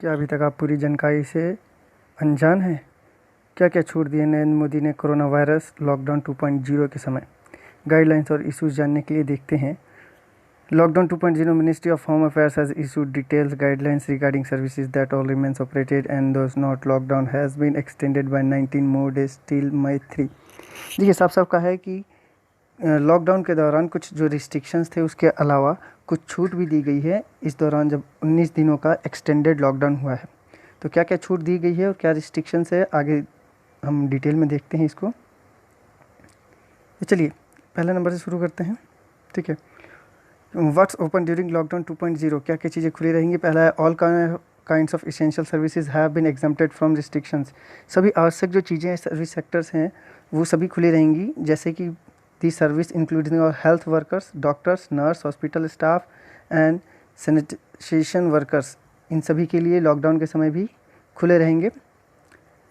क्या अभी तक आप पूरी जानकारी से अनजान हैं? क्या क्या छूट दिए नरेंद्र मोदी ने कोरोना वायरस लॉकडाउन 2.0 के समय? गाइडलाइंस और इश्यूज जानने के लिए देखते हैं। Lockdown 2.0 ministry of home affairs has issued detailed guidelines regarding services that all remains operated and those not locked down has been extended by 19 more days till May 3। देखिए, साफ साफ कहा है कि लॉकडाउन के दौरान कुछ जो रिस्ट्रिक्शंस थे उसके अलावा कुछ छूट भी दी गई है इस दौरान, जब 19 दिनों का एक्सटेंडेड लॉकडाउन हुआ है। तो क्या क्या छूट दी गई है और क्या रिस्ट्रिक्शंस है, आगे हम डिटेल में देखते हैं इसको। तो चलिए पहले नंबर से शुरू करते हैं। ठीक है, व्हाट्स ओपन ड्यूरिंग लॉकडाउन 2.0, क्या क्या चीज़ें खुली रहेंगी। पहला है all kinds of essential services have been exempted from restrictions. सभी आवश्यक जो चीज़ें सर्विस सेक्टर्स हैं वो सभी खुली रहेंगी, जैसे कि दी सर्विस इंक्लूडिंग और health workers, doctors, nurse, hospital staff and sanitation workers, इन सभी के लिए लॉकडाउन के समय भी खुले रहेंगे।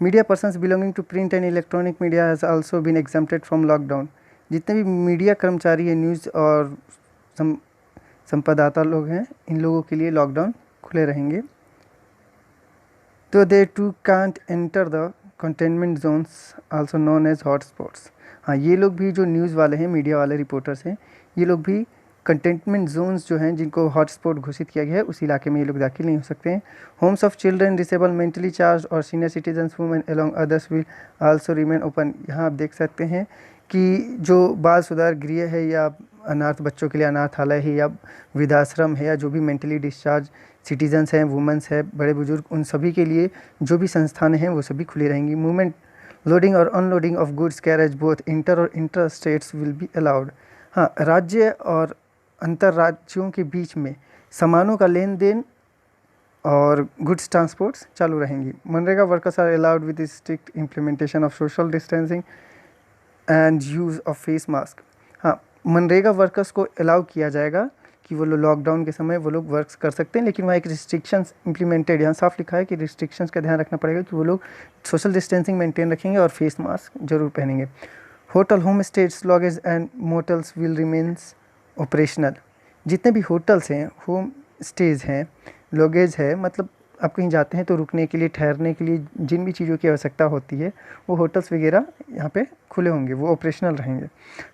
Media persons belonging to print and electronic media has also been exempted from lockdown. जितने भी मीडिया कर्मचारी हैं, न्यूज़ और संपाददाता लोग हैं, इन लोगों के लिए लॉकडाउन खुले रहेंगे। तो they too can't enter the containment zones also known as hot spots. हाँ, ये लोग भी जो न्यूज़ वाले हैं, मीडिया वाले रिपोर्टर्स हैं, ये लोग भी कंटेनमेंट जोन्स जो हैं, जिनको हॉटस्पॉट घोषित किया गया है, उस इलाके में ये लोग दाखिल नहीं हो सकते हैं। Homes of children, disable, mentally charge और senior citizens, women along others will also remain open. यहाँ आप देख सकते हैं कि जो बाल सुधार गृह है या अनाथ बच्चों के लिए अनाथालय है या वृद्धाश्रम है या जो भी मेंटली डिस्चार्ज सिटीजन्स हैं, वुमेंस है, बड़े बुजुर्ग, उन सभी के लिए जो भी संस्थान हैं वो सभी खुली रहेंगी। मूवमेंट, लोडिंग और unloading of goods carriage both inter और inter states will be allowed. हाँ, राज्य और अंतर राज्यों के बीच में सामानों का लेन देन और गुड्स ट्रांसपोर्ट्स चालू रहेंगी। MNREGA workers are allowed with strict implementation of social distancing and use of face mask. हाँ, मनरेगा वर्कर्स को अलाउ किया जाएगा कि वो लोग लॉकडाउन के समय वो लोग वर्क कर सकते हैं, लेकिन वहाँ एक रिस्ट्रिक्शंस इम्प्लीमेंटेड, यहाँ साफ लिखा है कि रिस्ट्रिक्शंस का ध्यान रखना पड़ेगा कि वो लोग सोशल डिस्टेंसिंग मेंटेन रखेंगे और फेस मास्क जरूर पहनेंगे। Hotel, home stage, lodges and motels will remains operational. जितने भी होटल्स हैं, होम स्टेज हैं, लॉजेज है, मतलब आप कहीं जाते हैं तो रुकने के लिए, ठहरने के लिए जिन भी चीज़ों की आवश्यकता होती है वो होटल्स वगैरह यहाँ पे खुले होंगे, वो ऑपरेशनल रहेंगे।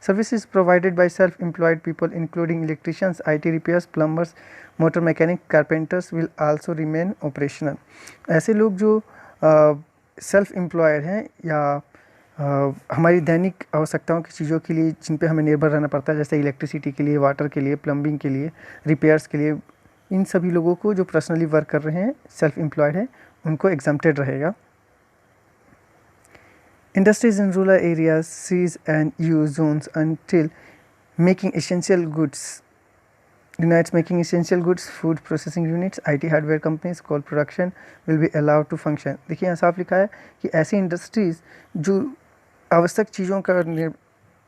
Services provided by self employed people including electricians, IT repairs, plumbers, motor mechanic, carpenters will also remain operational. ऐसे लोग जो सेल्फ एम्प्लॉयड हैं या हमारी दैनिक आवश्यकताओं की चीज़ों के लिए जिन पे हमें निर्भर रहना पड़ता है, जैसे इलेक्ट्रिसिटी के लिए, वाटर के लिए, प्लम्बिंग के लिए, रिपेयर्स के लिए, इन सभी लोगों को जो पर्सनली वर्क कर रहे हैं, सेल्फ एम्प्लॉयड है, उनको एग्जम्प्टेड रहेगा। Industries in rural areas SEZ and use zones until making essential goods units, making essential goods, food processing units, IT hardware companies, coal production will be allowed to function. देखिए यहाँ साफ लिखा है कि ऐसी इंडस्ट्रीज़ जो आवश्यक चीज़ों का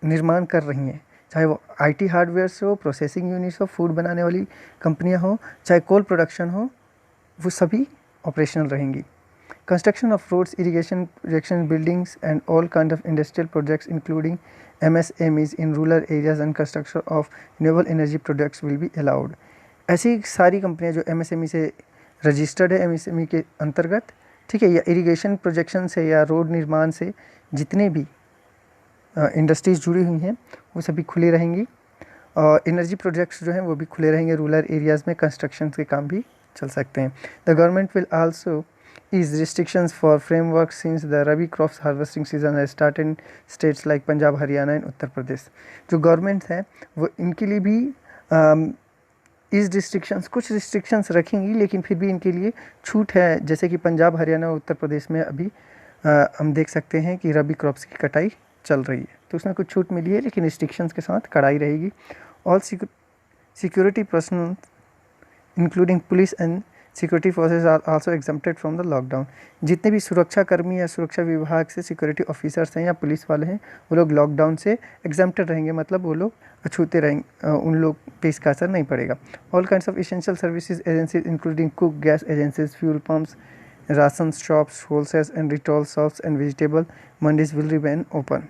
निर्माण कर रही हैं, चाहे वो आईटी हार्डवेयर से हो, प्रोसेसिंग यूनिट्स हो, फूड बनाने वाली कंपनियां हो, चाहे कोल प्रोडक्शन हो, वो सभी ऑपरेशनल रहेंगी। Construction of roads, irrigation projection, buildings and all kind of industrial projects including MSMEs in rural areas and construction of renewable energy products will be allowed. ऐसी सारी कंपनियां जो MSME से रजिस्टर्ड है, MSME के अंतर्गत, ठीक है, या इरिगेशन प्रोजेक्शन से या रोड निर्माण से जितने भी इंडस्ट्रीज़ जुड़ी हुई हैं वो सभी खुली रहेंगी। और एनर्जी प्रोजेक्ट्स जो हैं वो भी खुले रहेंगे। रूरल एरियाज़ में कंस्ट्रक्शन के काम भी चल सकते हैं। The government will also ease restrictions for framework since the rabi crops harvesting season है start in states like Punjab, Haryana and Uttar Pradesh. जो गवर्नमेंट है वो इनके लिए भी इस रिस्ट्रिक्शंस, कुछ रिस्ट्रिक्शंस रखेंगी, लेकिन फिर भी इनके लिए छूट है। जैसे कि पंजाब, हरियाणा और उत्तर प्रदेश में अभी हम देख सकते हैं कि रबी क्रॉप्स की कटाई चल रही है, तो उसमें कुछ छूट मिली है, लेकिन रिस्ट्रिक्शंस के साथ कड़ाई रहेगी। All security personal including police and security forces are also exempted from the lockdown. जितने भी सुरक्षा कर्मी या सुरक्षा विभाग से सिक्योरिटी ऑफिसर्स हैं या पुलिस वाले हैं, वो लोग लॉकडाउन से एग्जम्प्टेड रहेंगे, मतलब वो लोग अछूते रहेंगे, उन लोग पे इसका असर नहीं पड़ेगा। All kinds of essential services agencies including cook, gas agencies, fuel pumps, ration shops, wholesales and retail shops and vegetable mandis will remain open.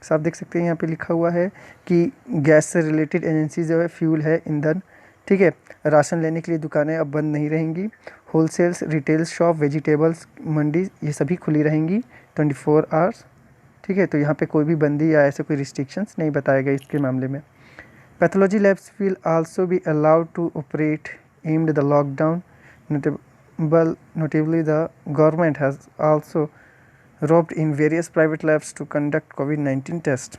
साफ देख सकते हैं यहाँ पे लिखा हुआ है कि गैस से रिलेटेड एजेंसी जो है, फ्यूल है, ईंधन, ठीक है। राशन लेने के लिए दुकानें अब बंद नहीं रहेंगी। होलसेल्स, रिटेल शॉप, वेजिटेबल्स मंडी ये सभी खुली रहेंगी 24 आवर्स। ठीक है, तो यहाँ पे कोई भी बंदी या ऐसे कोई रिस्ट्रिक्शंस नहीं बताए गए इसके मामले में। Pathology labs will also be allowed to operate amid the lockdown. Notably, the government has also roped in various private labs to conduct COVID-19 test.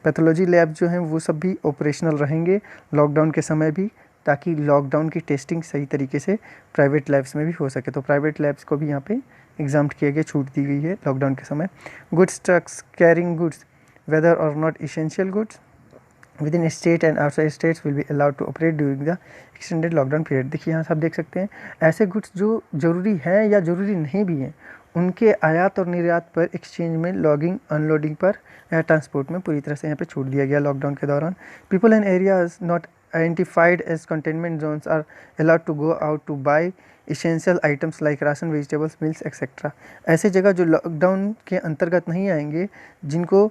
Pathology lab जो हैं वो सब भी ऑपरेशनल रहेंगे लॉकडाउन के समय भी, ताकि लॉकडाउन की टेस्टिंग सही तरीके से प्राइवेट लैब्स में भी हो सके। तो प्राइवेट लैब्स को भी यहाँ पे एग्जाम्प्ट किया गया, छूट दी गई है लॉकडाउन के समय। Goods trucks carrying goods whether और not essential goods within state and outside states will be allowed to operate during the extended lockdown period. देखिए यहाँ से आप देख सकते हैं ऐसे गुड्स जो ज़रूरी हैं या ज़रूरी नहीं भी हैं, उनके आयात और निर्यात पर एक्सचेंज में लॉगिंग अनलोडिंग पर एयर ट्रांसपोर्ट में पूरी तरह से यहाँ पे छूट दिया गया लॉकडाउन के दौरान। People and areas not identified as containment zones are allowed to go out to buy essential items like ration, vegetables, milk etcetera. ऐसे जगह जो लॉकडाउन के अंतर्गत नहीं आएंगे, जिनको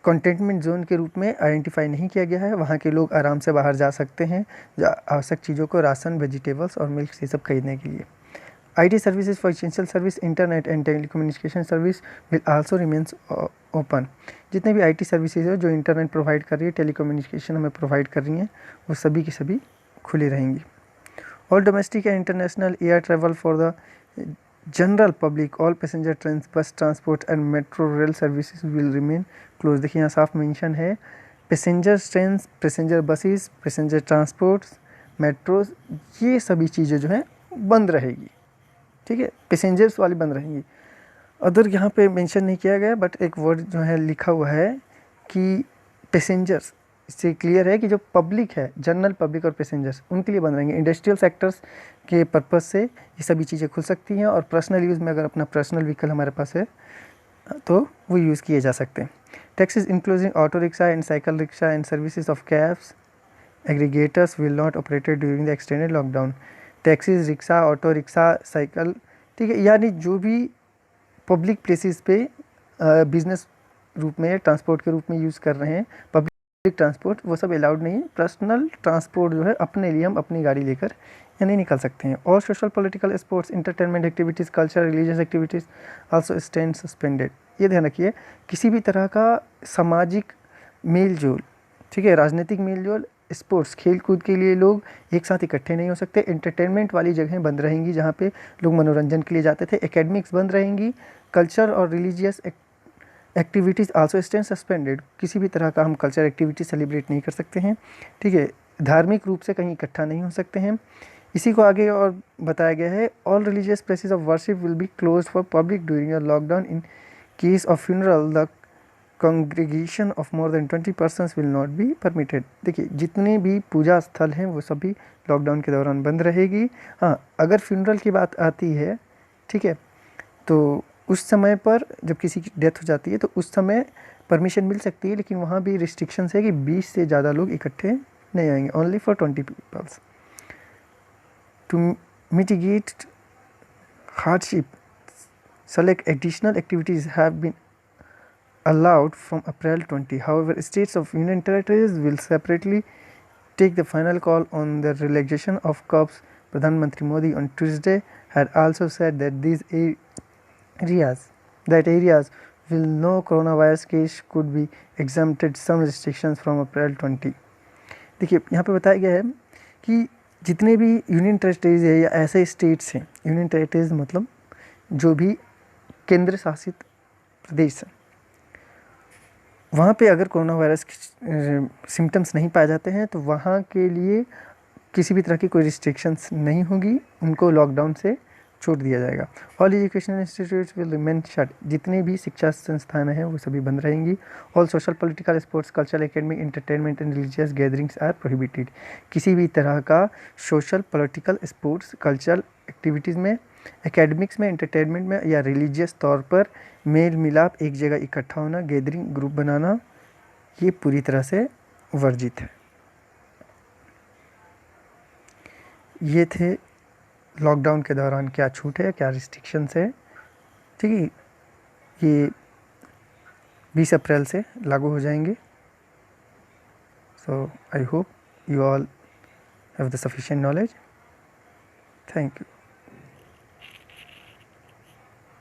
कंटेनमेंट जोन के रूप में आइडेंटिफाई नहीं किया गया है, वहाँ के लोग आराम से बाहर जा सकते हैं आवश्यक चीज़ों को, राशन, वेजिटेबल्स और मिल्क ये सब खरीदने के लिए। IT services for essential service, internet and telecommunication service will also remains open. जितने भी IT सर्विसेज है जो इंटरनेट प्रोवाइड कर रही है, टेलीकम्युनिकेशन हमें प्रोवाइड कर रही हैं, वो सभी की सभी खुली रहेंगी। All domestic and international air travel for the general public, all passenger train, bus transport and metro rail services will remain close. देखिए यहाँ साफ मेंशन है passenger train, passenger buses, passenger transports, metros, ये सभी चीज़ें जो हैं बंद रहेगी। ठीक है, पैसेंजर्स वाली बंद रहेंगी। अदर यहाँ पे मेंशन नहीं किया गया, बट एक वर्ड जो है लिखा हुआ है कि पैसेंजर्स, इससे क्लियर है कि जो पब्लिक है, जनरल पब्लिक और पैसेंजर्स, उनके लिए बंद रहेंगे। इंडस्ट्रियल सेक्टर्स के पर्पज़ से ये सभी चीज़ें खुल सकती हैं, और पर्सनल यूज़ में अगर अपना पर्सनल व्हीकल हमारे पास है तो वो यूज़ किए जा सकते हैं। Taxes including auto rickshaw and cycle rickshaw and services of cabs aggregators will not operated during the extended lockdown. Taxis, rickshaw, auto rickshaw, cycle, ठीक है, यानी जो भी पब्लिक प्लेसेस पे बिजनेस रूप में, ट्रांसपोर्ट के रूप में यूज़ कर रहे हैं, पब्लिक ट्रांसपोर्ट, वो सब अलाउड नहीं है। पर्सनल ट्रांसपोर्ट जो है अपने लिए हम अपनी गाड़ी लेकर या नहीं निकल सकते हैं। और social, political, sports, entertainment activities, culture, religious activities also stand suspended. ये ध्यान रखिए, किसी भी तरह का सामाजिक मेल जोल, ठीक है, राजनीतिक मेल जोल, स्पोर्ट्स, खेल कूद के लिए लोग एक साथ इकट्ठे नहीं हो सकते। एंटरटेनमेंट वाली जगहें बंद रहेंगी जहाँ पे लोग मनोरंजन के लिए जाते थे। एकेडमिक्स बंद रहेंगी। कल्चर और religious activities also stand suspended. किसी भी तरह का हम कल्चर एक्टिविटी सेलिब्रेट नहीं कर सकते हैं। ठीक है, धार्मिक रूप से कहीं इकट्ठा नहीं हो सकते हैं। इसी को आगे और बताया गया है, all religious places of worship will be close for public during a lockdown. In case of funeral the congregation of more than 20 persons will not be permitted. देखिए, जितने भी पूजा स्थल हैं वो सभी लॉकडाउन के दौरान बंद रहेगी। हाँ, अगर फ्यूनरल की बात आती है, ठीक है, तो उस समय पर जब किसी की डेथ हो जाती है तो उस समय परमिशन मिल सकती है, लेकिन वहाँ भी रिस्ट्रिक्शंस है कि 20 से ज़्यादा लोग इकट्ठे नहीं आएंगे, only for 20 peoples. To mitigate hardship, select additional activities have been allowed from April 20. However, states of union territories will separately take the final call on the relaxation of curbs. Pradhan Mantri Modi on Tuesday had also said that areas will no coronavirus case could be exempted some restrictions from April 20. देखिए यहाँ पे बताया गया है कि जितने भी union territories है या ऐसे स्टेट्स हैं, यूनियन टेरिटरीज मतलब जो भी केंद्र शासित प्रदेश हैं, वहाँ पे अगर कोरोना वायरस के सिम्टम्स नहीं पाए जाते हैं तो वहाँ के लिए किसी भी तरह की कोई रिस्ट्रिक्शंस नहीं होगी, उनको लॉकडाउन से छोड़ दिया जाएगा। All educational institutes will remain shut. जितने भी शिक्षा संस्थान हैं वो सभी बंद रहेंगी। All social, political, sports, cultural, academic, entertainment and religious gatherings are prohibited. किसी भी तरह का social, political, sports, cultural activities में, एकेडमिक्स में, एंटरटेनमेंट में या रिलीजियस तौर पर मेल मिलाप, एक जगह इकट्ठा होना, गैदरिंग, ग्रुप बनाना, ये पूरी तरह से वर्जित है। ये थे लॉकडाउन के दौरान क्या छूट है, क्या रिस्ट्रिक्शंस है। ठीक है, ये 20 अप्रैल से लागू हो जाएंगे। So I hope you all have the sufficient knowledge. Thank you.